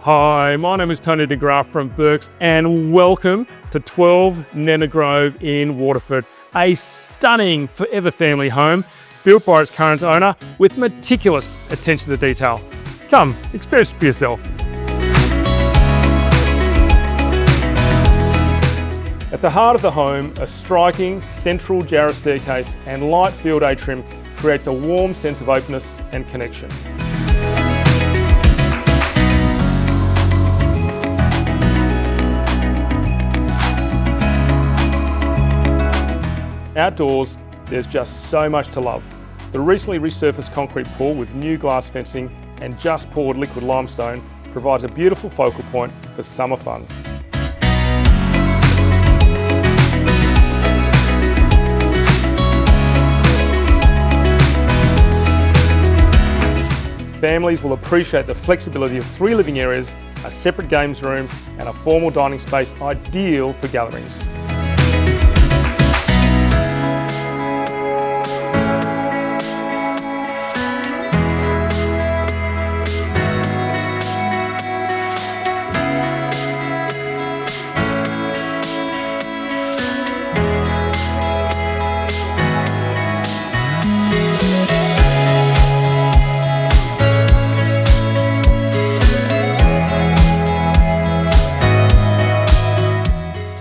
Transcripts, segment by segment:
Hi, my name is Tony Nenagh from Burke's and welcome to 12 Nenagh Grove in Waterford, a stunning forever family home built by its current owner with meticulous attention to detail. Come, experience it for yourself. At the heart of the home, a striking central jarrah staircase and light-filled atrium creates a warm sense of openness and connection. Outdoors, there's just so much to love. The recently resurfaced concrete pool with new glass fencing and just poured liquid limestone provides a beautiful focal point for summer fun. Families will appreciate the flexibility of 3 living areas, a separate games room and a formal dining space ideal for gatherings.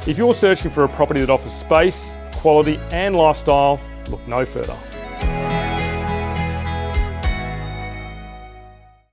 If you're searching for a property that offers space, quality and lifestyle, look no further.